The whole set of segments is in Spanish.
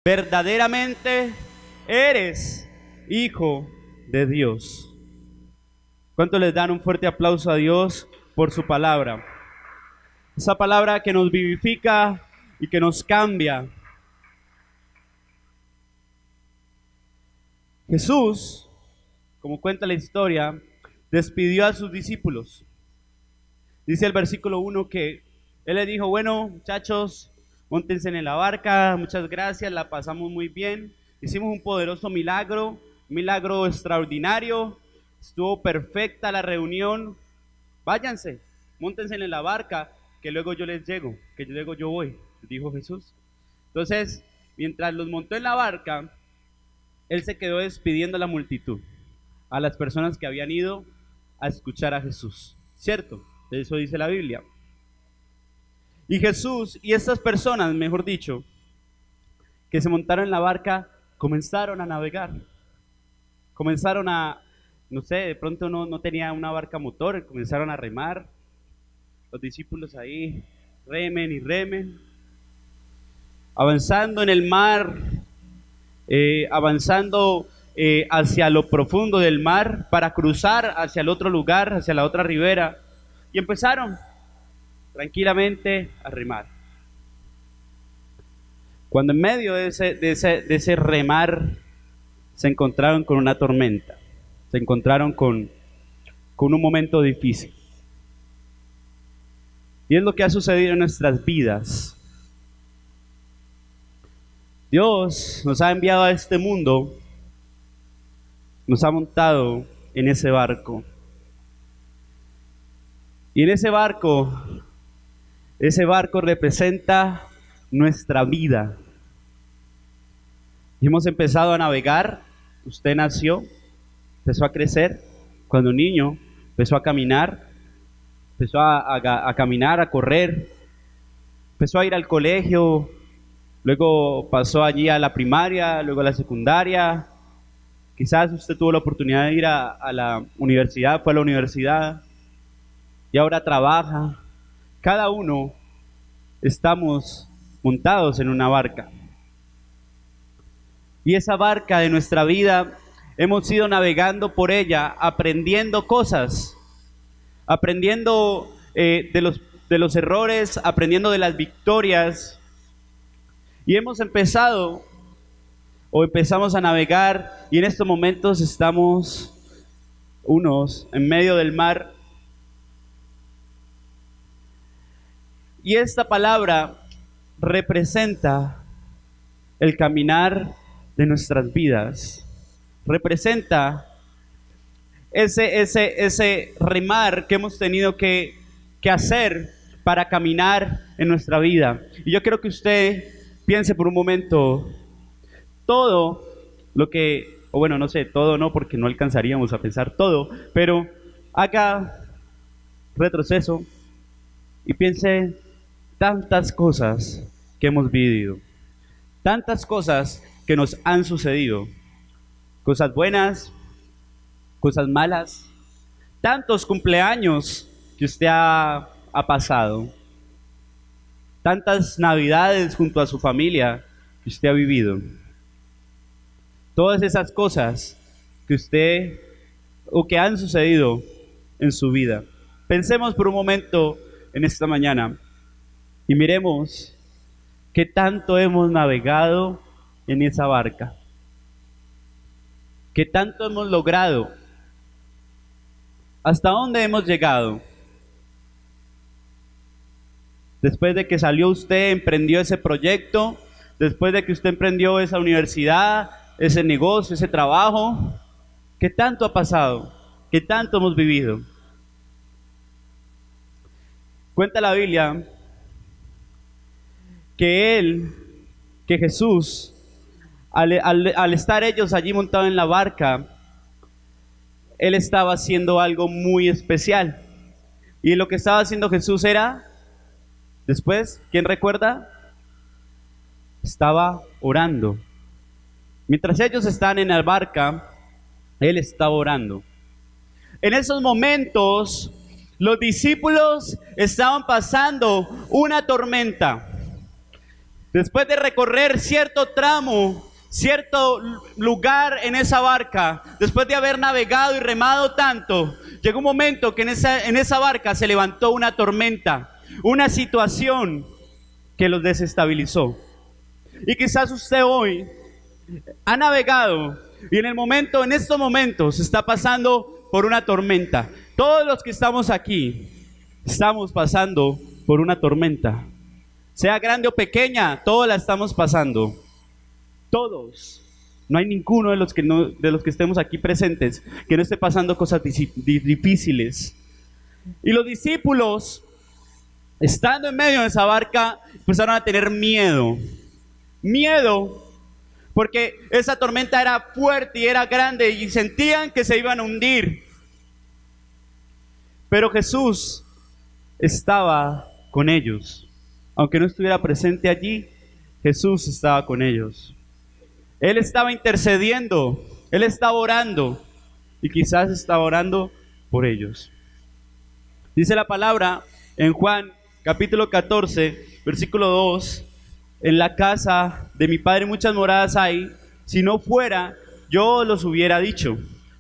verdaderamente eres hijo de Dios. ¿Cuánto les dan un fuerte aplauso a Dios por su palabra? Esa palabra que nos vivifica y que nos cambia. Jesús, como cuenta la historia, despidió a sus discípulos. Dice el versículo 1 que Él les dijo: bueno, muchachos, móntense en la barca, muchas gracias, la pasamos muy bien, hicimos un poderoso milagro, un milagro extraordinario, estuvo perfecta la reunión, váyanse, móntense en la barca, que luego yo les llego, que luego yo voy, dijo Jesús. Entonces, mientras los montó en la barca, Él se quedó despidiendo a la multitud, a las personas que habían ido a escuchar a Jesús, ¿cierto? Eso dice la Biblia. Y Jesús y estas personas, mejor dicho, que se montaron en la barca, comenzaron a navegar. Comenzaron a, no sé, de pronto no tenía una barca motor, comenzaron a remar. Los discípulos ahí remen y remen, avanzando en el mar, avanzando hacia lo profundo del mar para cruzar hacia el otro lugar, hacia la otra ribera, y empezaron tranquilamente a remar. Cuando en medio de ese remar se encontraron con una tormenta, se encontraron con un momento difícil. Y es lo que ha sucedido en nuestras vidas. Dios nos ha enviado a este mundo, nos ha montado en ese barco. Y en ese barco representa nuestra vida. Y hemos empezado a navegar. Usted nació, empezó a crecer. Cuando niño, empezó a caminar, empezó a caminar, a correr, empezó a ir al colegio, luego pasó allí a la primaria, luego a la secundaria. Quizás usted tuvo la oportunidad de ir a la universidad, fue a la universidad y ahora trabaja. Cada uno estamos montados en una barca. Y esa barca de nuestra vida hemos ido navegando por ella, aprendiendo cosas, aprendiendo de los errores, aprendiendo de las victorias. Y empezamos a navegar, y en estos momentos estamos unos en medio del mar. Y esta palabra representa el caminar de nuestras vidas. Representa ese remar que hemos tenido que hacer para caminar en nuestra vida. Y yo quiero que usted piense por un momento todo lo que, o bueno, no sé, todo no, porque no alcanzaríamos a pensar todo, pero haga retroceso y piense tantas cosas que hemos vivido, tantas cosas que nos han sucedido, cosas buenas, cosas malas, tantos cumpleaños que usted ha pasado, tantas navidades junto a su familia que usted ha vivido, todas esas cosas que usted o que han sucedido en su vida. Pensemos por un momento en esta mañana y miremos qué tanto hemos navegado en esa barca, qué tanto hemos logrado, hasta dónde hemos llegado. Después de que salió usted, emprendió ese proyecto, después de que usted emprendió esa universidad, ese negocio, ese trabajo, ¿qué tanto ha pasado? ¿Qué tanto hemos vivido? Cuenta la Biblia que Jesús, al estar ellos allí montados en la barca, Él estaba haciendo algo muy especial. Y lo que estaba haciendo Jesús era, después, ¿quién recuerda? Estaba orando. Mientras ellos estaban en la barca, Él estaba orando. En esos momentos, los discípulos estaban pasando una tormenta. Después de recorrer cierto tramo, cierto lugar en esa barca, después de haber navegado y remado tanto, llegó un momento que en esa barca se levantó una tormenta, una situación que los desestabilizó. Y quizás usted hoy ha navegado y en estos momentos está pasando por una tormenta. Todos los que estamos aquí estamos pasando por una tormenta. Sea grande o pequeña, todos la estamos pasando. Todos. No hay ninguno de los que estemos aquí presentes que no esté pasando cosas difíciles. Y los discípulos, estando en medio de esa barca, empezaron a tener miedo. Miedo, porque esa tormenta era fuerte y era grande y sentían que se iban a hundir. Pero Jesús estaba con ellos. Aunque no estuviera presente allí, Jesús estaba con ellos. Él estaba intercediendo, Él estaba orando y quizás estaba orando por ellos. Dice la palabra en Juan capítulo 14, versículo 2, en la casa de mi Padre muchas moradas hay, si no fuera, yo los hubiera dicho.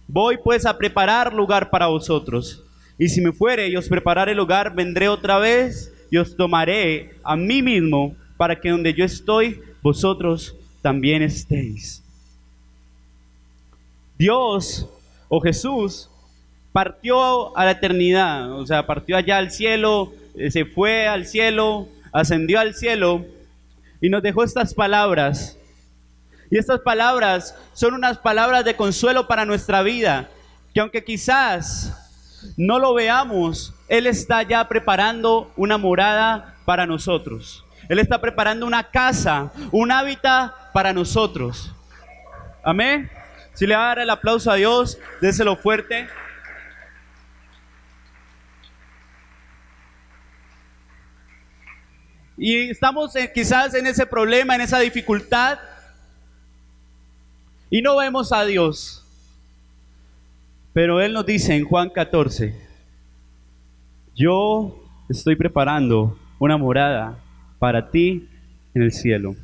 Voy pues a preparar lugar para vosotros, y si me fuere y os prepararé lugar, vendré otra vez y os tomaré a mí mismo, para que donde yo estoy, vosotros también estéis. Dios o Jesús partió a la eternidad, o sea, partió allá al cielo, se fue al cielo, ascendió al cielo y nos dejó estas palabras. Y estas palabras son unas palabras de consuelo para nuestra vida, que aunque quizás no lo veamos, Él está ya preparando una morada para nosotros. Él está preparando una casa, un hábitat para nosotros. Amén. Si le va a dar el aplauso a Dios, déselo fuerte. Y estamos quizás en ese problema, en esa dificultad, y no vemos a Dios. Pero Él nos dice en Juan 14, yo estoy preparando una morada para ti en el cielo.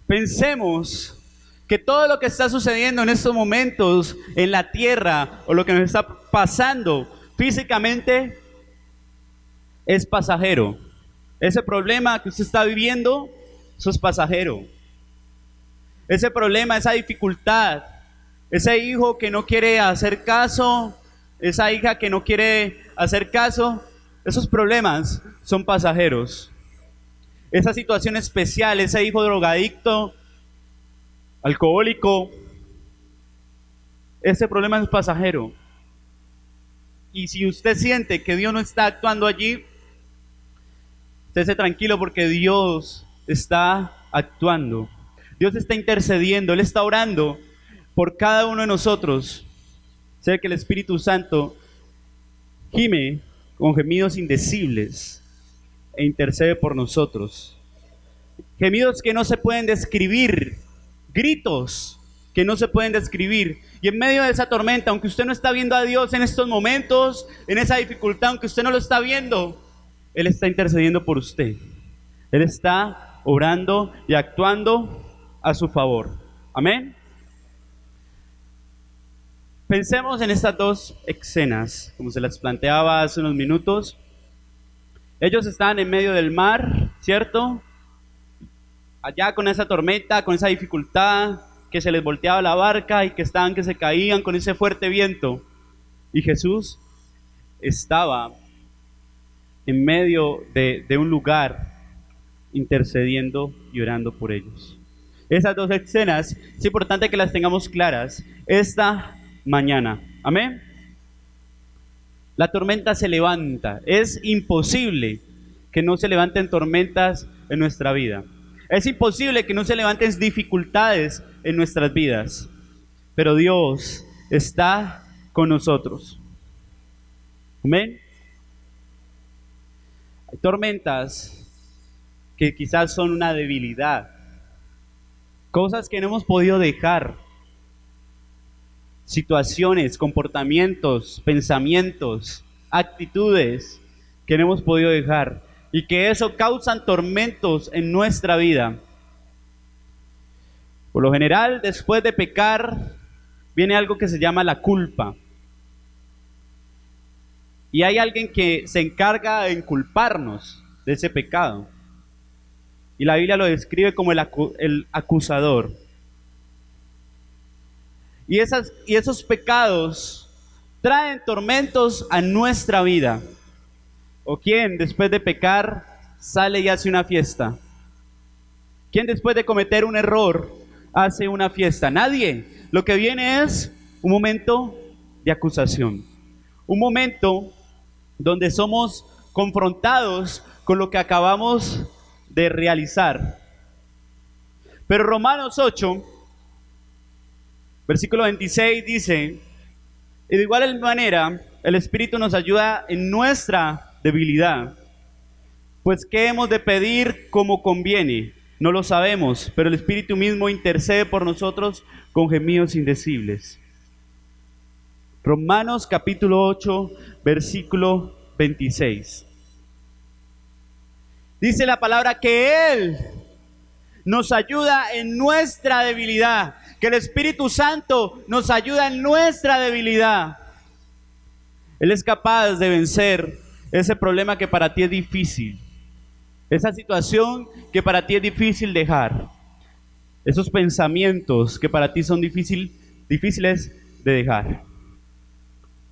Pensemos que todo lo que está sucediendo en estos momentos en la tierra o lo que nos está pasando físicamente es pasajero. Ese problema que usted está viviendo, eso es pasajero. Ese problema, esa dificultad, ese hijo que no quiere hacer caso, esa hija que no quiere hacer caso, esos problemas son pasajeros. Esa situación especial, ese hijo drogadicto, alcohólico, ese problema es pasajero. Y si usted siente que Dios no está actuando allí, estése tranquilo porque Dios está actuando. Dios está intercediendo, Él está orando por cada uno de nosotros. Sé que el Espíritu Santo gime con gemidos indecibles e intercede por nosotros. Gemidos que no se pueden describir, gritos que no se pueden describir. Y en medio de esa tormenta, aunque usted no está viendo a Dios en estos momentos, en esa dificultad, aunque usted no lo está viendo, Él está intercediendo por usted. Él está orando y actuando a su favor. Amén. Pensemos en estas dos escenas, como se las planteaba hace unos minutos. Ellos están en medio del mar, ¿cierto? Allá con esa tormenta, con esa dificultad, que se les volteaba la barca y que se caían con ese fuerte viento. Y Jesús estaba en medio de un lugar intercediendo y orando por ellos. Esas dos escenas es importante que las tengamos claras esta mañana. Amén. La tormenta se levanta. Es imposible que no se levanten tormentas en nuestra vida. Es imposible que no se levanten dificultades en nuestras vidas. Pero Dios está con nosotros. Amén. Hay tormentas que quizás son una debilidad. Cosas que no hemos podido dejar. Situaciones, comportamientos, pensamientos, actitudes que no hemos podido dejar. y que eso causan tormentos en nuestra vida. Por lo general, después de pecar, viene algo que se llama la culpa. Y hay alguien que se encarga de inculparnos de ese pecado. Y la Biblia lo describe como el acusador. Y esos pecados traen tormentos a nuestra vida. ¿O quién después de pecar sale y hace una fiesta? ¿Quién después de cometer un error hace una fiesta? Nadie. Lo que viene es un momento de acusación. Un momento donde somos confrontados con lo que acabamos de realizar. Pero Romanos 8, versículo 26 dice: y de igual manera el Espíritu nos ayuda en nuestra debilidad. Pues ¿qué hemos de pedir como conviene? No lo sabemos, pero el Espíritu mismo intercede por nosotros con gemidos indecibles. Romanos capítulo 8, versículo 26. Dice la palabra que Él nos ayuda en nuestra debilidad, que el Espíritu Santo nos ayuda en nuestra debilidad. Él es capaz de vencer ese problema que para ti es difícil, esa situación que para ti es difícil dejar, esos pensamientos que para ti son difíciles de dejar.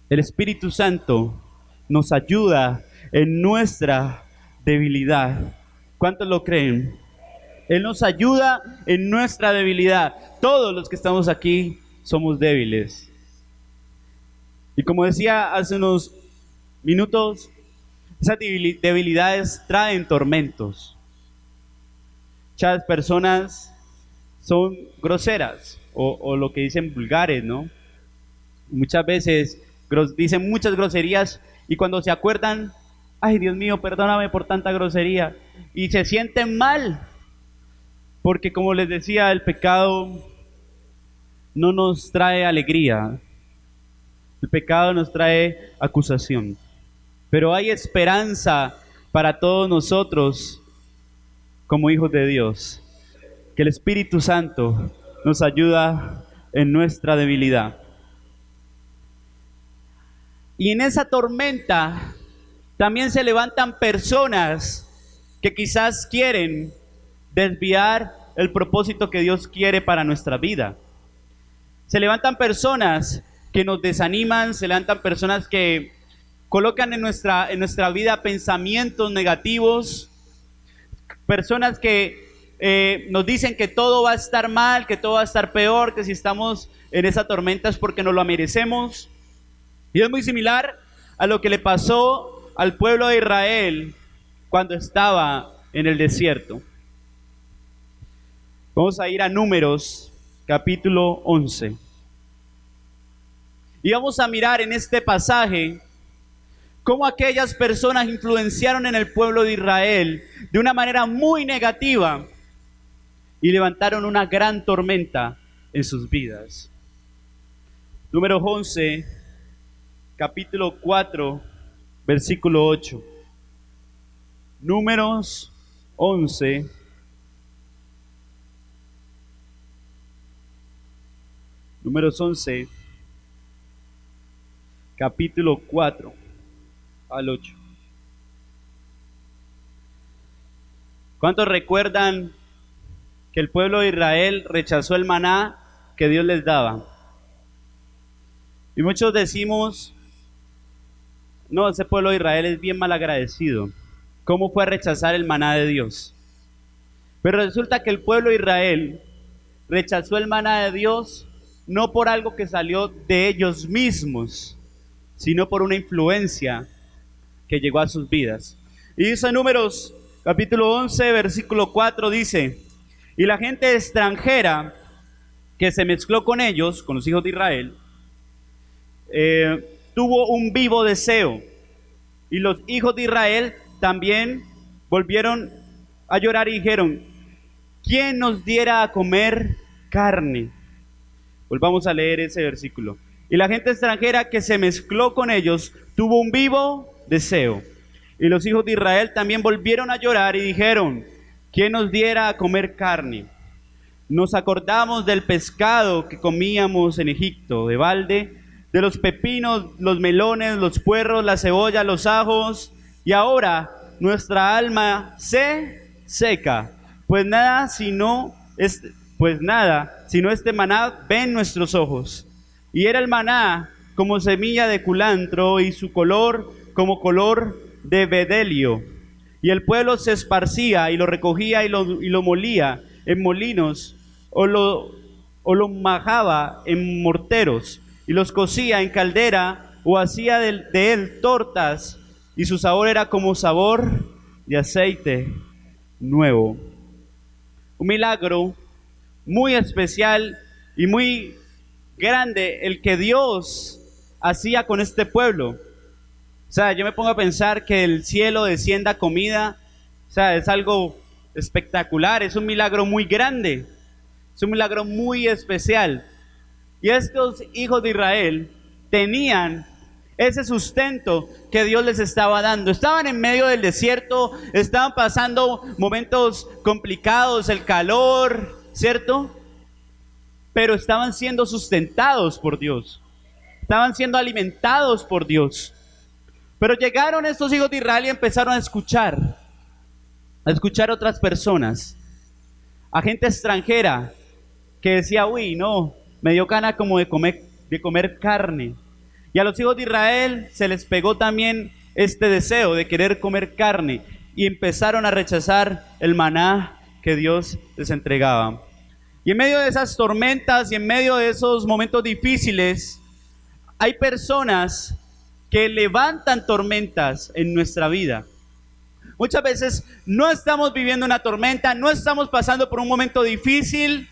El Espíritu Santo nos ayuda en nuestra debilidad. ¿Cuántos lo creen? Él nos ayuda en nuestra debilidad. Todos los que estamos aquí somos débiles. Y como decía hace unos minutos, esas debilidades traen tormentos. Muchas personas son groseras o lo que dicen vulgares, ¿no? Muchas veces dicen muchas groserías y cuando se acuerdan, ay Dios mío, perdóname por tanta grosería, y se sienten mal, porque como les decía, el pecado no nos trae alegría, el pecado nos trae acusación, pero hay esperanza para todos nosotros como hijos de Dios, que el Espíritu Santo nos ayuda en nuestra debilidad. Y en esa tormenta también se levantan personas que quizás quieren desviar el propósito que Dios quiere para nuestra vida. Se levantan personas que nos desaniman, se levantan personas que colocan en nuestra vida pensamientos negativos, personas que nos dicen que todo va a estar mal, que todo va a estar peor, que si estamos en esa tormenta es porque no lo merecemos. Y es muy similar a lo que le pasó al pueblo de Israel cuando estaba en el desierto. Vamos a ir a Números, capítulo 11. Y vamos a mirar en este pasaje cómo aquellas personas influenciaron en el pueblo de Israel de una manera muy negativa y levantaron una gran tormenta en sus vidas. Números 11, capítulo 4, versículo 8. Números 11, Números 11, capítulo 4 al 8. ¿Cuántos recuerdan que el pueblo de Israel rechazó el maná que Dios les daba? Y muchos decimos, no, ese pueblo de Israel es bien malagradecido. ¿Cómo fue a rechazar el maná de Dios? Pero resulta que el pueblo de Israel rechazó el maná de Dios no por algo que salió de ellos mismos, sino por una influencia que llegó a sus vidas. Y dice Números capítulo 11, versículo 4, dice: y la gente extranjera que se mezcló con ellos, con los hijos de Israel, tuvo un vivo deseo, y los hijos de Israel también volvieron a llorar y dijeron: ¿quién nos diera a comer carne? Volvamos a leer ese versículo. Y la gente extranjera que se mezcló con ellos tuvo un vivo deseo, Y los hijos de Israel también volvieron a llorar y dijeron: ¿quién nos diera a comer carne? Nos acordamos del pescado que comíamos en Egipto, de balde, de los pepinos, los melones, los puerros, la cebolla, los ajos, y ahora nuestra alma se seca, pues nada, sino este maná ven nuestros ojos. Y era el maná como semilla de culantro y su color como color de bedelio. Y el pueblo se esparcía y lo recogía y lo molía en molinos o lo majaba en morteros y los cocía en caldera o hacía de él tortas y su sabor era como sabor de aceite nuevo. Un milagro muy especial y muy grande el que Dios hacía con este pueblo. O sea, yo me pongo a pensar que el cielo descienda comida, o sea, es algo espectacular, es un milagro muy grande, es un milagro muy especial. Y estos hijos de Israel tenían ese sustento que Dios les estaba dando. Estaban en medio del desierto, estaban pasando momentos complicados, el calor, ¿cierto? Pero estaban siendo sustentados por Dios, estaban siendo alimentados por Dios. Pero llegaron estos hijos de Israel y empezaron a escuchar otras personas, a gente extranjera que decía: uy, no, me dio gana como de comer carne. Y a los hijos de Israel se les pegó también este deseo de querer comer carne y empezaron a rechazar el maná que Dios les entregaba. Y en medio de esas tormentas y en medio de esos momentos difíciles, hay personas que levantan tormentas en nuestra vida. Muchas veces no estamos viviendo una tormenta, no estamos pasando por un momento difícil,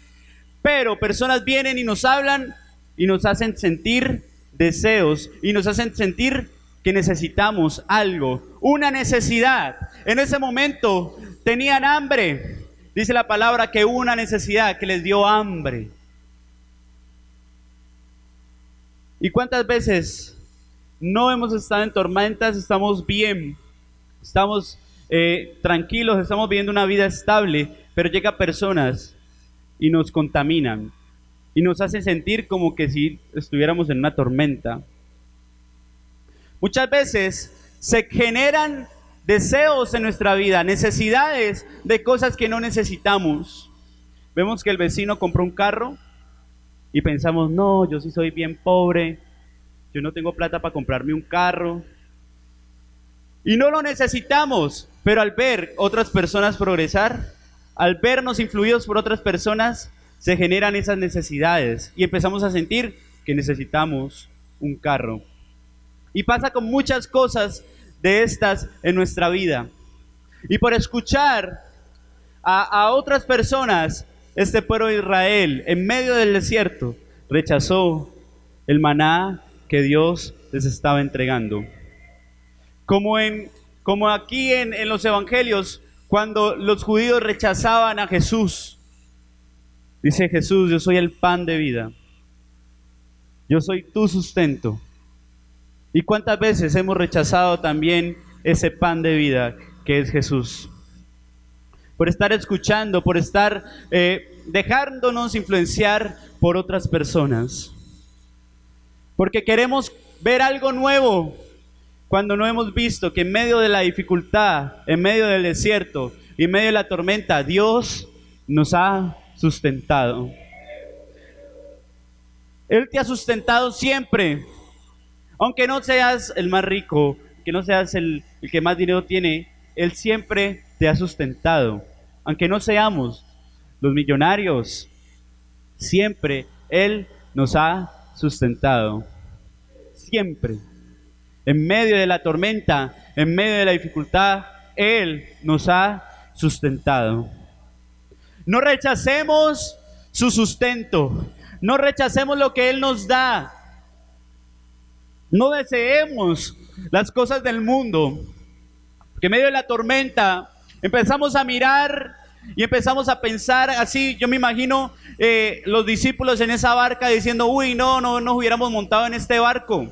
pero personas vienen y nos hablan y nos hacen sentir deseos y nos hacen sentir que necesitamos algo, una necesidad. En ese momento tenían hambre. Dice la palabra que hubo una necesidad que les dio hambre. ¿Y cuántas veces no hemos estado en tormentas, estamos bien, estamos tranquilos, estamos viviendo una vida estable, pero llegan personas y nos contaminan y nos hacen sentir como que si estuviéramos en una tormenta? Muchas veces se generan deseos en nuestra vida, necesidades de cosas que no necesitamos. Vemos que el vecino compró un carro y pensamos: no, yo sí soy bien pobre, yo no tengo plata para comprarme un carro. Y no lo necesitamos, pero al ver otras personas progresar, al vernos influidos por otras personas, se generan esas necesidades y empezamos a sentir que necesitamos un carro. Y pasa con muchas cosas de estas en nuestra vida. Y por escuchar a otras personas, este pueblo de Israel, en medio del desierto, rechazó el maná que Dios les estaba entregando. Como aquí en los evangelios, cuando los judíos rechazaban a Jesús, dice Jesús: yo soy el pan de vida, yo soy tu sustento. ¿Y cuántas veces hemos rechazado también ese pan de vida que es Jesús? Por estar escuchando, por estar dejándonos influenciar por otras personas. Porque queremos ver algo nuevo, cuando no hemos visto que en medio de la dificultad, en medio del desierto y en medio de la tormenta, Dios nos ha sustentado. Él te ha sustentado siempre. Aunque no seas el más rico, que no seas el que más dinero tiene, Él siempre te ha sustentado. Aunque no seamos los millonarios, siempre Él nos ha sustentado. Siempre. En medio de la tormenta, en medio de la dificultad, Él nos ha sustentado. No rechacemos su sustento. No rechacemos lo que Él nos da. No deseemos las cosas del mundo. Que en medio de la tormenta empezamos a mirar y empezamos a pensar así. Yo me imagino los discípulos en esa barca diciendo: uy, no nos hubiéramos montado en este barco.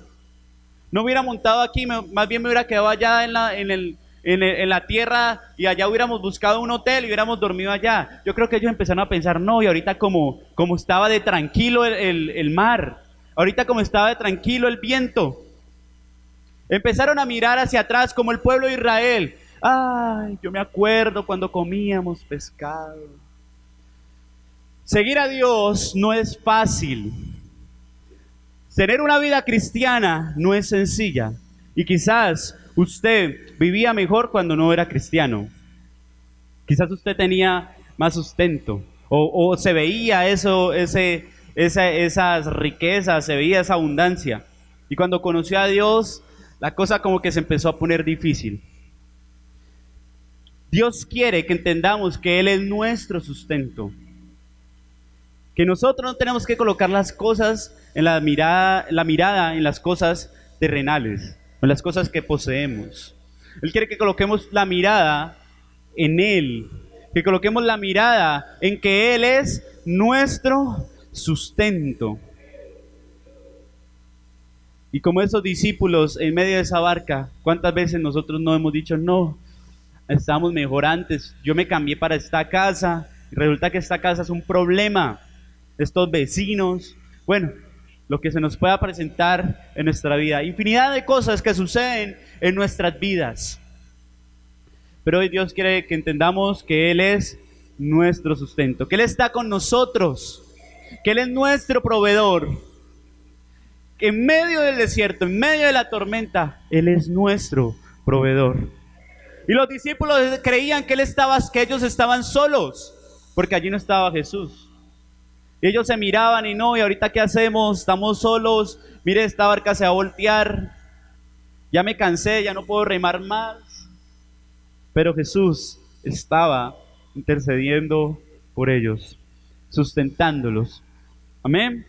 No hubiera montado aquí, más bien me hubiera quedado allá en la tierra y allá hubiéramos buscado un hotel y hubiéramos dormido allá. Yo creo que ellos empezaron a pensar, no, y ahorita como estaba de tranquilo el mar, ahorita como estaba de tranquilo el viento. Empezaron a mirar hacia atrás como el pueblo de Israel. Ay, yo me acuerdo cuando comíamos pescado. Seguir a Dios no es fácil. Tener una vida cristiana no es sencilla. Y quizás usted vivía mejor cuando no era cristiano. Quizás usted tenía más sustento. O se veía esas riquezas, se veía esa abundancia. Y cuando conoció a Dios, la cosa como que se empezó a poner difícil. Dios quiere que entendamos que Él es nuestro sustento. Que nosotros no tenemos que colocar las cosas en la mirada en las cosas terrenales, en las cosas que poseemos. Él quiere que coloquemos la mirada en Él, que coloquemos la mirada en que Él es nuestro sustento. Y como esos discípulos en medio de esa barca, ¿cuántas veces nosotros no hemos dicho, no, estábamos mejor antes, yo me cambié para esta casa, y resulta que esta casa es un problema, estos vecinos, bueno, lo que se nos pueda presentar en nuestra vida, infinidad de cosas que suceden en nuestras vidas. Pero hoy Dios quiere que entendamos que Él es nuestro sustento, que Él está con nosotros, que Él es nuestro proveedor, que en medio del desierto, en medio de la tormenta, Él es nuestro proveedor. Y los discípulos creían que ellos estaban solos, porque allí no estaba Jesús. Y ellos se miraban y no, ¿y ahorita qué hacemos? Estamos solos, mire, esta barca se va a voltear, ya me cansé, ya no puedo remar más. Pero Jesús estaba intercediendo por ellos, sustentándolos. Amén.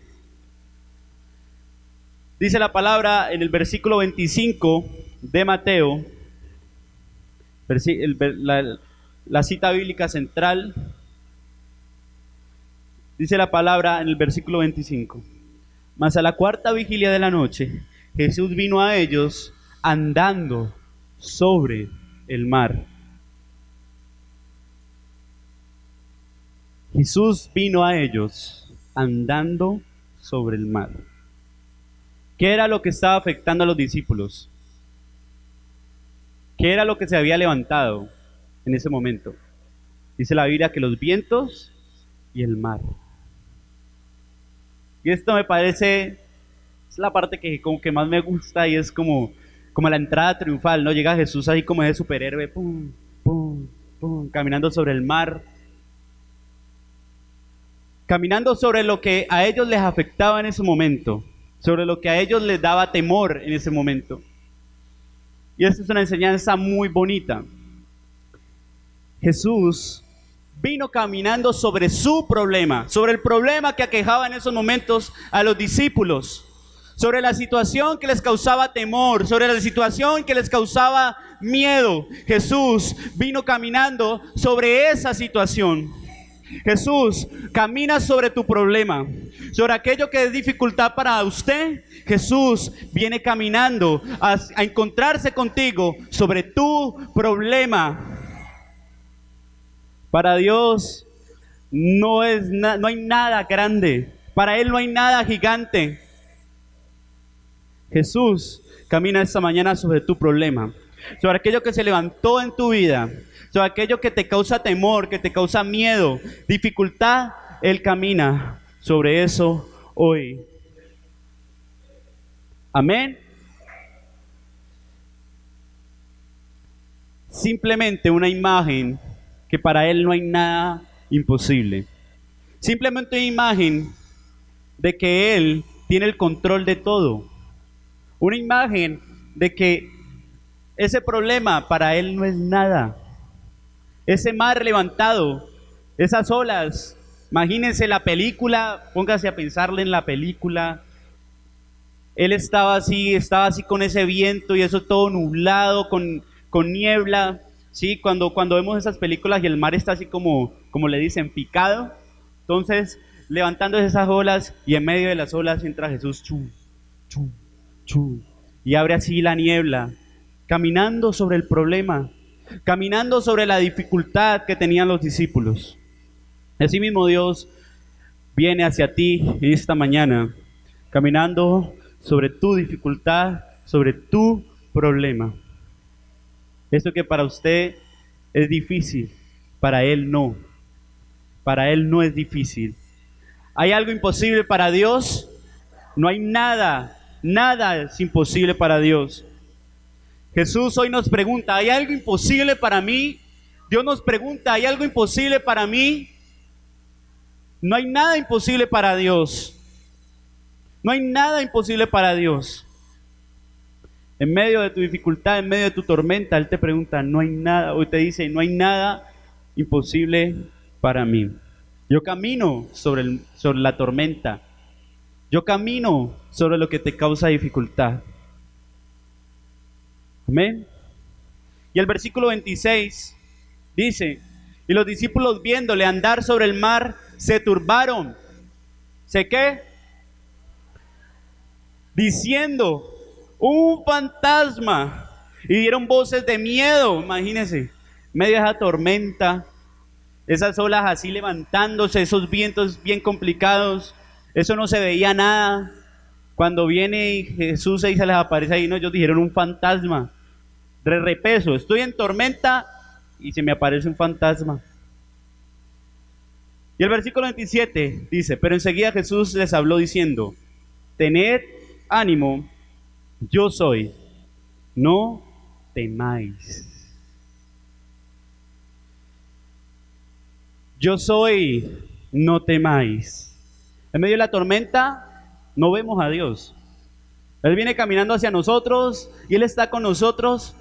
Dice la en el versículo 25 de Mateo, la cita bíblica central, dice la palabra en el versículo 25. Mas a la cuarta vigilia de la noche, Jesús vino a ellos andando sobre el mar. Jesús vino a ellos andando sobre el mar. ¿Qué era lo que estaba afectando a los discípulos? ¿Qué era lo que se había levantado en ese momento? Dice la Biblia que los vientos y el mar. Y esto me parece, es la parte que como que más me gusta y es como la entrada triunfal, ¿no? Llega Jesús ahí como de superhéroe, pum, pum, pum, caminando sobre el mar. Caminando sobre lo que a ellos les afectaba en ese momento, sobre lo que a ellos les daba temor en ese momento. Y esta es una enseñanza muy bonita. Jesús vino caminando sobre su problema, sobre el problema que aquejaba en esos momentos a los discípulos, sobre la situación que les causaba temor, sobre la situación que les causaba miedo. Jesús vino caminando sobre esa situación. Jesús camina sobre tu problema, sobre aquello que es dificultad para usted. Jesús viene caminando a encontrarse contigo sobre tu problema. Para Dios no hay nada grande, para Él no hay nada gigante. Jesús camina esta mañana sobre tu problema, sobre aquello que se levantó en tu vida, sobre aquello que te causa temor, que te causa miedo, dificultad. Él camina sobre eso hoy. Amén. Simplemente una imagen que para Él no hay nada imposible. Simplemente una imagen de que Él tiene el control de todo. Una imagen de que ese problema para Él no es nada. Ese mar levantado, esas olas, imagínense la película, póngase a pensarle en la película. Él estaba así con ese viento y eso todo nublado, con niebla. Sí, cuando vemos esas películas y el mar está así como le dicen, picado. Entonces, levantándose esas olas y en medio de las olas entra Jesús, chu, chu, chu. y abre así la niebla, caminando sobre el problema, caminando sobre la dificultad que tenían los discípulos. Asimismo Dios viene hacia ti esta mañana, caminando sobre tu dificultad, sobre tu problema. Esto que para usted es difícil, para Él no. Para Él no es difícil. ¿Hay algo imposible para Dios? No hay nada, nada es imposible para Dios. Jesús hoy nos pregunta, ¿hay algo imposible para mí? Dios nos pregunta, ¿hay algo imposible para mí? No hay nada imposible para Dios. No hay nada imposible para Dios. En medio de tu dificultad, en medio de tu tormenta, Él te pregunta, no hay nada, hoy te dice, no hay nada imposible para mí. Yo camino sobre la tormenta. Yo camino sobre lo que te causa dificultad. Amén. Y el versículo 26 dice, y los discípulos viéndole andar sobre el mar, se turbaron. ¿Sé qué? Diciendo, un fantasma. Y dieron voces de miedo, imagínense, medio de esa tormenta, esas olas así levantándose, esos vientos bien complicados, eso no se veía nada. Cuando viene Jesús y se les aparece ahí, no, ellos dijeron un fantasma. De repeso, estoy en tormenta y se me aparece un fantasma. Y el versículo 27 dice, pero enseguida Jesús les habló diciendo, tened ánimo, yo soy, no temáis. Yo soy, no temáis. En medio de la tormenta no vemos a Dios. Él viene caminando hacia nosotros y Él está con nosotros,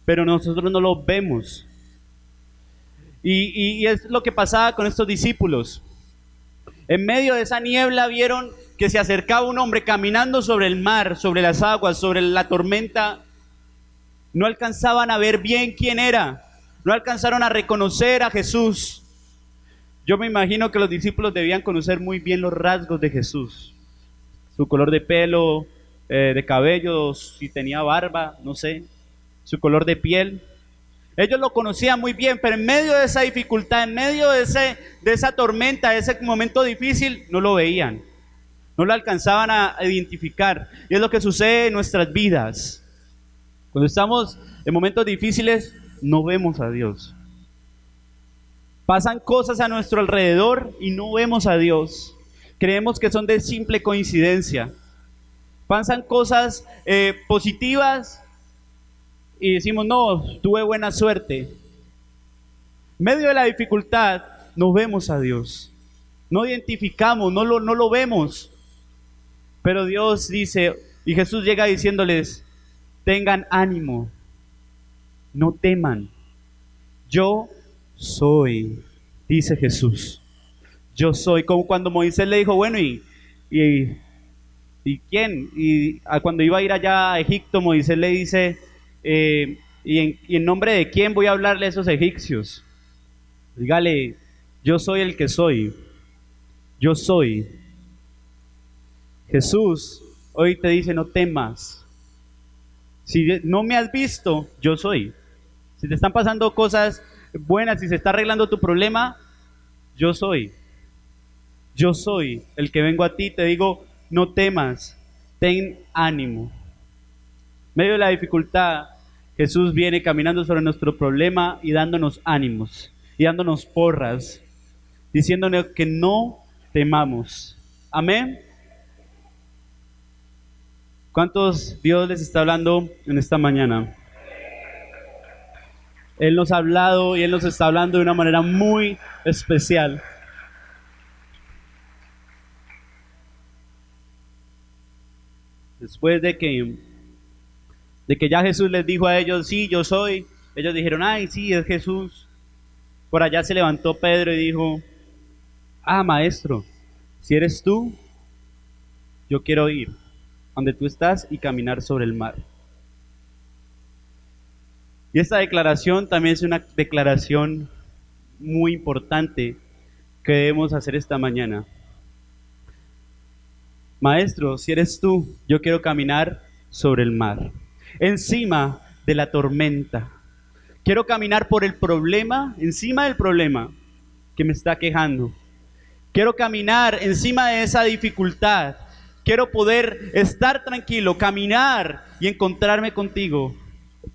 pero nosotros no lo vemos. Y es lo que pasaba con estos discípulos. En medio de esa niebla vieron que se acercaba un hombre caminando sobre el mar, sobre las aguas, sobre la tormenta. No alcanzaban a ver bien quién era. No alcanzaron a reconocer a Jesús. Yo me imagino que los discípulos debían conocer muy bien los rasgos de Jesús. Su color de pelo, de cabello, si tenía barba, no sé. Su color de piel. Ellos lo conocían muy bien, pero en medio de esa dificultad, en medio de esa tormenta, de ese momento difícil, no lo veían. No lo alcanzaban a identificar. Y es lo que sucede en nuestras vidas. Cuando estamos en momentos difíciles, no vemos a Dios. Pasan cosas a nuestro alrededor y no vemos a Dios. Creemos que son de simple coincidencia. Pasan cosas positivas y decimos, no, tuve buena suerte. En medio de la dificultad, no vemos a Dios. No identificamos, no lo vemos. Pero Dios dice, y Jesús llega diciéndoles, tengan ánimo, no teman. Yo soy, dice Jesús. Yo soy, como cuando Moisés le dijo, bueno, ¿y quién? Y cuando iba a ir allá a Egipto, Moisés le dice, ¿y en nombre de quién voy a hablarle a esos egipcios? Dígale, yo soy el que soy. Yo soy. Jesús hoy te dice, no temas. Si no me has visto, yo soy. Si te están pasando cosas buenas, si se está arreglando tu problema, yo soy. Yo soy el que vengo a ti, te digo, no temas, ten ánimo. En medio de la dificultad, Jesús viene caminando sobre nuestro problema y dándonos ánimos, y dándonos porras, diciéndonos que no temamos. Amén. ¿Cuántos Dios les está hablando en esta mañana? Él nos ha hablado y Él nos está hablando de una manera muy especial. Después de que ya Jesús les dijo a ellos, sí, yo soy, ellos dijeron, ay, sí, es Jesús. Por allá se levantó Pedro y dijo, maestro, si eres tú, yo quiero ir donde tú estás y caminar sobre el mar. Y esta declaración también es una declaración muy importante que debemos hacer esta mañana. Maestro, si eres tú, yo quiero caminar sobre el mar, encima de la tormenta. Quiero caminar por el problema, encima del problema que me está quejando. Quiero caminar encima de esa dificultad. Quiero poder estar tranquilo, caminar y encontrarme contigo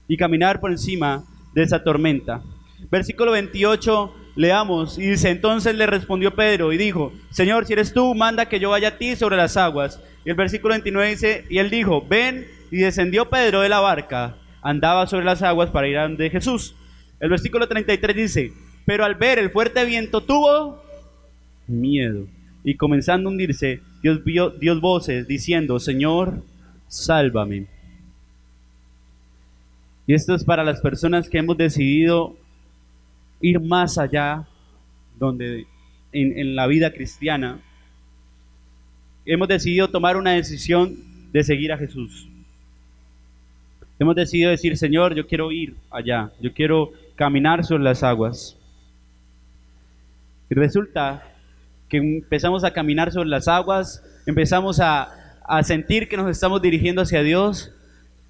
y caminar por encima de esa tormenta. Versículo 28, leamos, y dice: entonces le respondió Pedro y dijo: Señor, si eres tú, manda que yo vaya a ti sobre las aguas. Y el versículo 29 dice: y él dijo: ven. Y descendió Pedro de la barca, andaba sobre las aguas para ir a donde Jesús. El versículo 33 dice: pero al ver el fuerte viento tuvo miedo, y comenzando a hundirse, dio voces diciendo: Señor, sálvame. Y esto es para las personas que hemos decidido ir más allá en la vida cristiana. Hemos decidido tomar una decisión de seguir a Jesús. Hemos decidido decir: Señor, yo quiero ir allá, yo quiero caminar sobre las aguas. Y resulta que empezamos a caminar sobre las aguas, empezamos a sentir que nos estamos dirigiendo hacia Dios,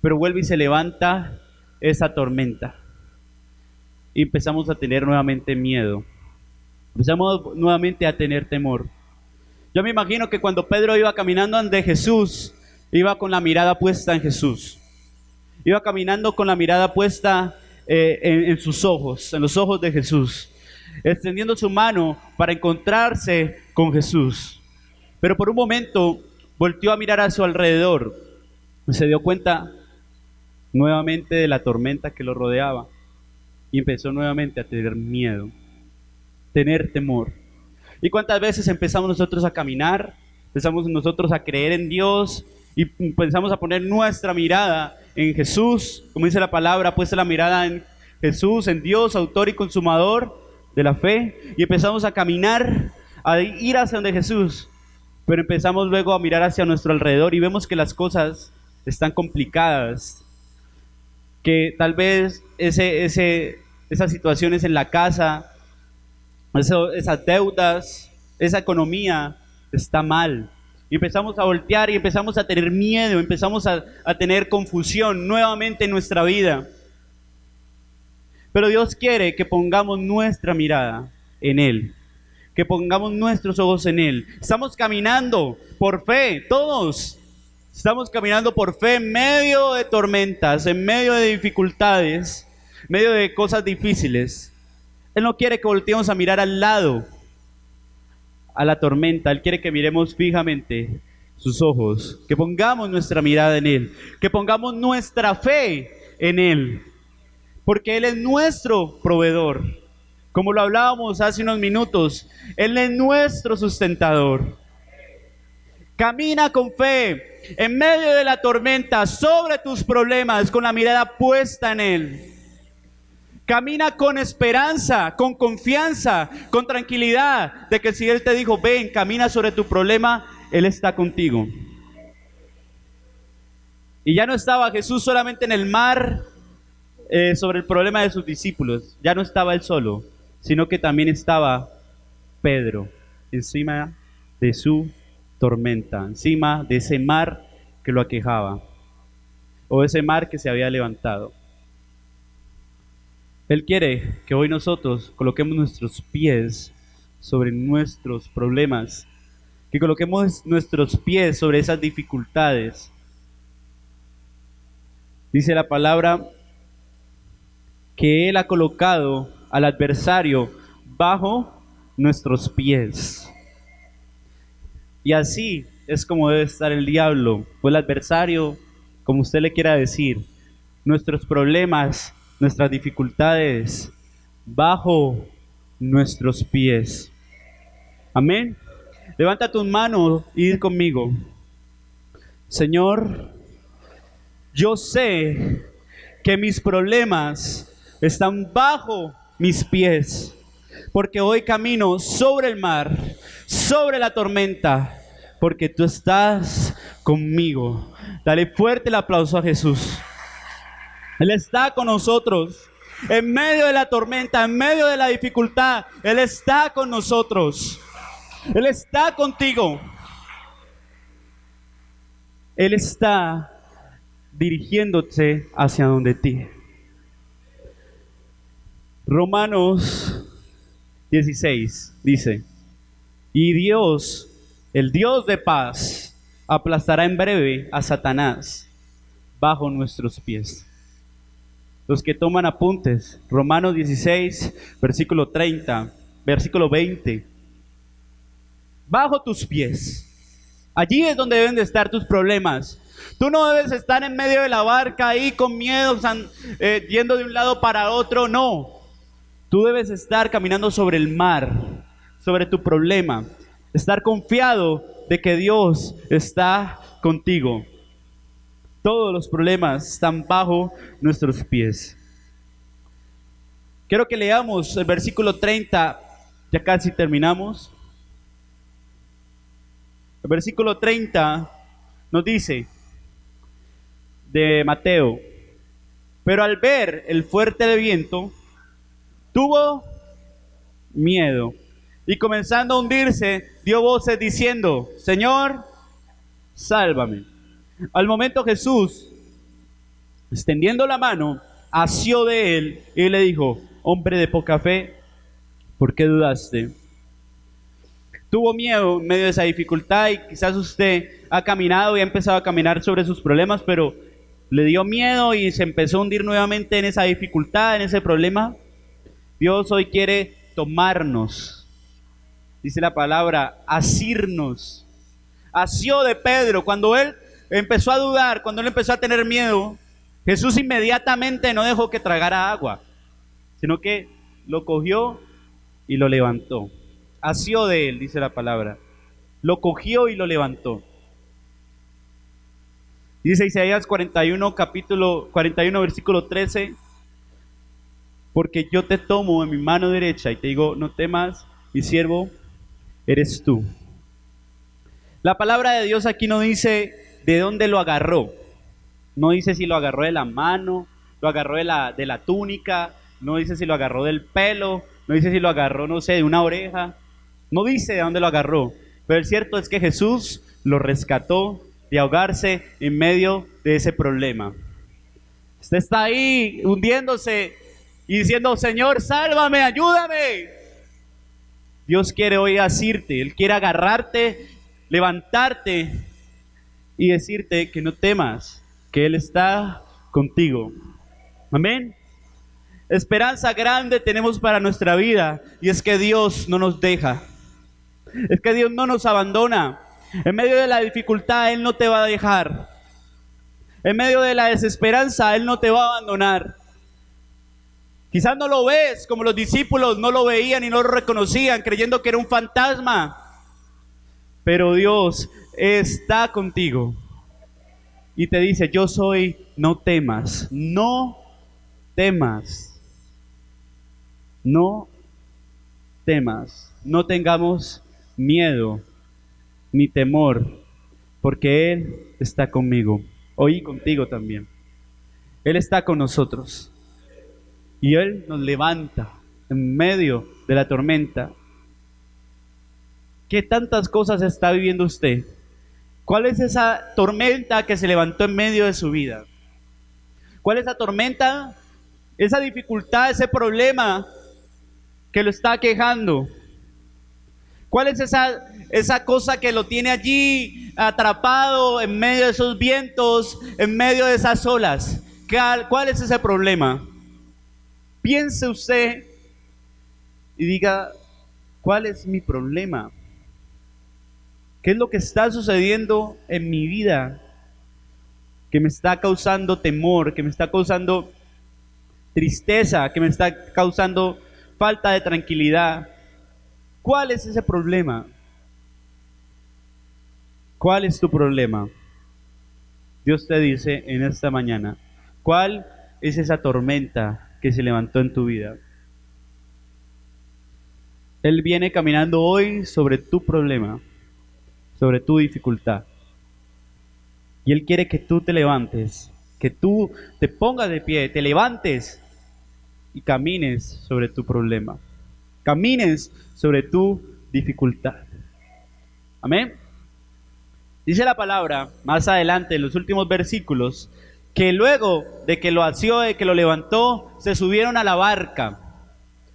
pero vuelve y se levanta esa tormenta. Y empezamos a tener nuevamente miedo. Empezamos nuevamente a tener temor. Yo me imagino que cuando Pedro iba caminando ante Jesús, iba con la mirada puesta en Jesús. Iba caminando con la mirada puesta en sus ojos, en los ojos de Jesús, extendiendo su mano para encontrarse con Jesús. Pero por un momento volteó a mirar a su alrededor y se dio cuenta nuevamente de la tormenta que lo rodeaba y empezó nuevamente a tener miedo, tener temor. ¿Y cuántas veces empezamos nosotros a caminar? Empezamos nosotros a creer en Dios y empezamos a poner nuestra mirada en Jesús, como dice la palabra: puesta la mirada en Jesús, en Dios, autor y consumador de la fe, y empezamos a caminar, a ir hacia donde Jesús, pero empezamos luego a mirar hacia nuestro alrededor y vemos que las cosas están complicadas, que tal vez esas situaciones en la casa, esas deudas, esa economía está mal. Y empezamos a voltear y empezamos a tener miedo, empezamos a tener confusión nuevamente en nuestra vida. Pero Dios quiere que pongamos nuestra mirada en Él, que pongamos nuestros ojos en Él. Estamos caminando por fe, todos. Estamos caminando por fe en medio de tormentas, en medio de dificultades, en medio de cosas difíciles. Él no quiere que volteemos a mirar al lado, a la tormenta. Él quiere que miremos fijamente sus ojos, que pongamos nuestra mirada en Él, que pongamos nuestra fe en Él, porque Él es nuestro proveedor. Como lo hablábamos hace unos minutos, Él es nuestro sustentador. Camina con fe en medio de la tormenta, sobre tus problemas, con la mirada puesta en Él. Camina con esperanza, con confianza, con tranquilidad, de que si Él te dijo: ven, camina sobre tu problema, Él está contigo. Y ya no estaba Jesús solamente en el mar, sobre el problema de sus discípulos. Ya no estaba Él solo, sino que también estaba Pedro encima de su tormenta, encima de ese mar que lo aquejaba, o ese mar que se había levantado. Él quiere que hoy nosotros coloquemos nuestros pies sobre nuestros problemas, que coloquemos nuestros pies sobre esas dificultades. Dice la palabra que Él ha colocado al adversario bajo nuestros pies. Y así es como debe estar el diablo, o el adversario, como usted le quiera decir, nuestros problemas, nuestras dificultades, bajo nuestros pies. Amén. Levanta tus manos y di conmigo: Señor, yo sé que mis problemas están bajo mis pies, porque hoy camino sobre el mar, sobre la tormenta, porque tú estás conmigo. Dale fuerte el aplauso a Jesús. Él está con nosotros en medio de la tormenta, en medio de la dificultad. Él está con nosotros. Él está contigo. Él está dirigiéndose hacia donde ti. Romanos 16 dice, y Dios, el Dios de paz, aplastará en breve a Satanás bajo nuestros pies. Los que toman apuntes, Romanos 16, versículo 30, versículo 20. Bajo tus pies. Allí es donde deben de estar tus problemas. Tú no debes estar en medio de la barca ahí con miedo, yendo de un lado para otro, no. Tú debes estar caminando sobre el mar, sobre tu problema. Estar confiado de que Dios está contigo. Todos los problemas están bajo nuestros pies. Quiero que leamos el versículo 30, ya casi terminamos. El versículo 30 nos dice de Mateo, pero al ver el fuerte viento, tuvo miedo y comenzando a hundirse, dio voces diciendo, Señor, sálvame. Al momento Jesús, extendiendo la mano, asió de él y le dijo, hombre de poca fe, ¿por qué dudaste? Tuvo miedo en medio de esa dificultad y quizás usted ha caminado y ha empezado a caminar sobre sus problemas, pero le dio miedo y se empezó a hundir nuevamente en esa dificultad, en ese problema. Dios hoy quiere tomarnos, dice la palabra, asirnos. Asió de Pedro cuando él empezó a dudar, cuando él empezó a tener miedo. Jesús inmediatamente no dejó que tragara agua, sino que lo cogió y lo levantó. Asió de él, dice la palabra. Lo cogió y lo levantó. Dice Isaías 41, capítulo 41, versículo 13. Porque yo te tomo en mi mano derecha y te digo, no temas, mi siervo eres tú. La palabra de Dios aquí no dice de dónde lo agarró. No dice si lo agarró de la mano, lo agarró de la túnica, no dice si lo agarró del pelo, no dice si lo agarró, no sé, de una oreja. No dice de dónde lo agarró. Pero el cierto es que Jesús lo rescató de ahogarse en medio de ese problema. Usted está ahí hundiéndose y diciendo, Señor, sálvame, ayúdame. Dios quiere hoy asirte, Él quiere agarrarte, levantarte y decirte que no temas, que Él está contigo. Amén. Esperanza grande tenemos para nuestra vida y es que Dios no nos deja. Es que Dios no nos abandona. En medio de la dificultad Él no te va a dejar. En medio de la desesperanza Él no te va a abandonar. Quizás no lo ves como los discípulos no lo veían y no lo reconocían, creyendo que era un fantasma. Pero Dios está contigo y te dice, yo soy, no temas, no temas, no temas, no tengamos miedo ni temor, porque Él está conmigo, hoy contigo también. Él está con nosotros y Él nos levanta en medio de la tormenta. ¿Qué tantas cosas está viviendo usted? ¿Cuál es esa tormenta que se levantó en medio de su vida? ¿Cuál es esa tormenta, esa dificultad, ese problema que lo está aquejando? ¿Cuál es esa cosa que lo tiene allí atrapado en medio de esos vientos, en medio de esas olas? ¿Cuál es ese problema? Piense usted y diga, ¿cuál es mi problema? ¿Qué es lo que está sucediendo en mi vida que me está causando temor, que me está causando tristeza, que me está causando falta de tranquilidad? ¿Cuál es ese problema? ¿Cuál es tu problema? Dios te dice en esta mañana, ¿cuál es esa tormenta que se levantó en tu vida? Él viene caminando hoy sobre tu problema, sobre tu dificultad. Y Él quiere que tú te levantes, que tú te pongas de pie, te levantes y camines sobre tu problema. Camines sobre tu dificultad. Amén. Dice la palabra, más adelante, en los últimos versículos, que luego de que lo asió, de que lo levantó, se subieron a la barca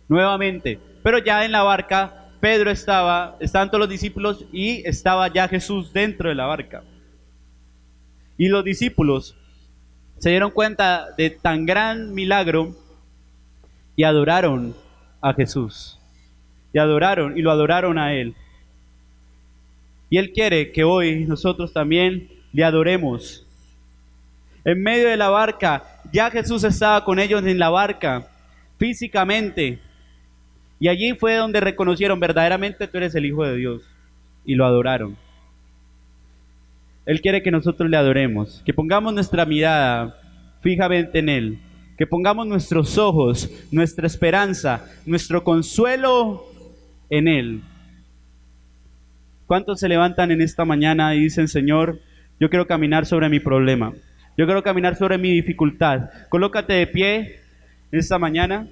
nuevamente. Pero ya en la barca Pedro estaban todos los discípulos y estaba ya Jesús dentro de la barca. Y los discípulos se dieron cuenta de tan gran milagro y adoraron a Jesús. Y lo adoraron a Él. Y Él quiere que hoy nosotros también le adoremos. En medio de la barca, ya Jesús estaba con ellos en la barca, físicamente. Y allí fue donde reconocieron, verdaderamente tú eres el Hijo de Dios. Y lo adoraron. Él quiere que nosotros le adoremos, que pongamos nuestra mirada fijamente en Él, que pongamos nuestros ojos, nuestra esperanza, nuestro consuelo en Él. ¿Cuántos se levantan en esta mañana y dicen, Señor, yo quiero caminar sobre mi problema, yo quiero caminar sobre mi dificultad? Colócate de pie esta mañana.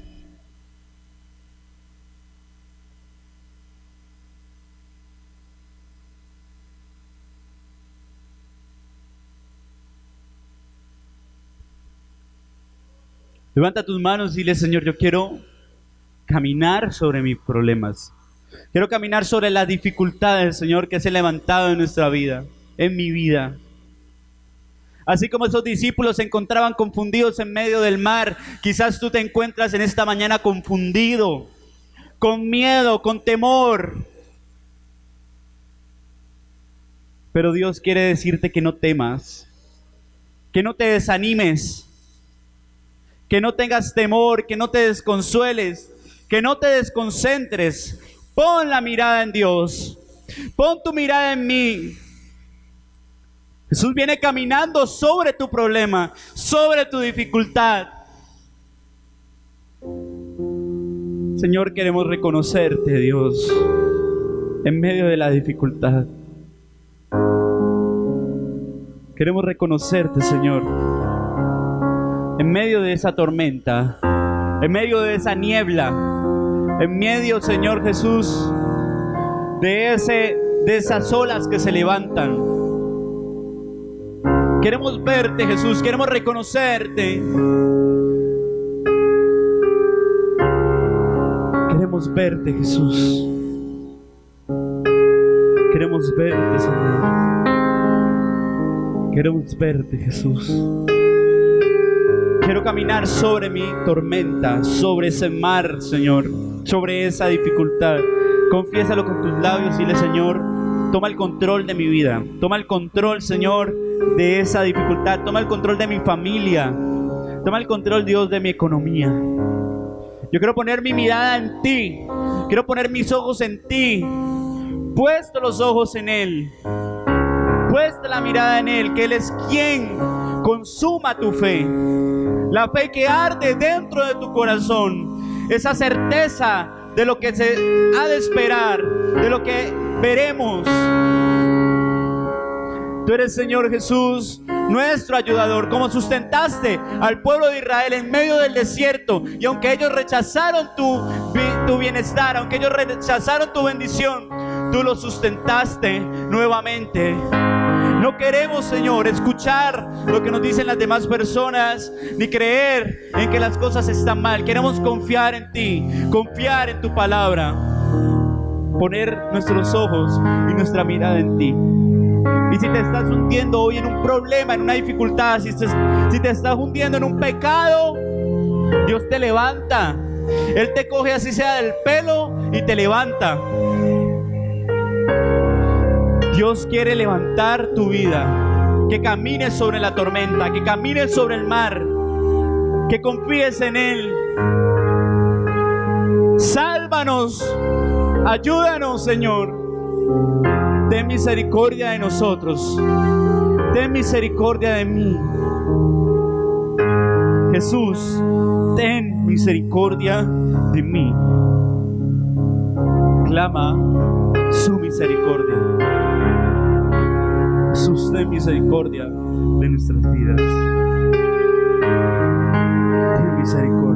Levanta tus manos y dile, Señor, yo quiero caminar sobre mis problemas. Quiero caminar sobre las dificultades, Señor, que se han levantado en nuestra vida, en mi vida. Así como esos discípulos se encontraban confundidos en medio del mar, quizás tú te encuentras en esta mañana confundido, con miedo, con temor. Pero Dios quiere decirte que no temas, que no te desanimes, que no tengas temor, que no te desconsueles, que no te desconcentres. Pon la mirada en Dios, pon tu mirada en mí. Jesús viene caminando sobre tu problema, sobre tu dificultad. Señor, queremos reconocerte, Dios, en medio de la dificultad. Queremos reconocerte, Señor, en medio de esa tormenta, en medio de esa niebla, en medio, Señor Jesús, de esas olas que se levantan. Queremos verte, Jesús, queremos reconocerte. Queremos verte, Jesús. Queremos verte, Señor. Queremos verte, Jesús. Quiero caminar sobre mi tormenta, sobre ese mar, Señor, sobre esa dificultad. Confiésalo con tus labios y dile, Señor, toma el control de mi vida. Toma el control, Señor, de esa dificultad. Toma el control de mi familia. Toma el control, Dios, de mi economía. Yo quiero poner mi mirada en ti. Quiero poner mis ojos en ti. Puesto los ojos en Él. Puesta la mirada en Él, que Él es quien consuma tu fe. La fe que arde dentro de tu corazón. Esa certeza de lo que se ha de esperar, de lo que veremos. Tú eres, Señor Jesús, nuestro ayudador. Como sustentaste al pueblo de Israel en medio del desierto, y aunque ellos rechazaron tu bienestar, aunque ellos rechazaron tu bendición, tú los sustentaste nuevamente. No queremos, Señor, escuchar lo que nos dicen las demás personas, ni creer en que las cosas están mal. Queremos confiar en ti, confiar en tu palabra, poner nuestros ojos y nuestra mirada en ti. Y si te estás hundiendo hoy en un problema, en una dificultad, si te estás hundiendo en un pecado, Dios te levanta. Él te coge así sea del pelo y te levanta. Dios quiere levantar tu vida, que camines sobre la tormenta, que camines sobre el mar, que confíes en Él. Sálvanos, ayúdanos, Señor. Ten misericordia de nosotros, ten misericordia de mí. Jesús, ten misericordia de mí. Clama su misericordia. Jesús, ten misericordia de nuestras vidas. Ten misericordia.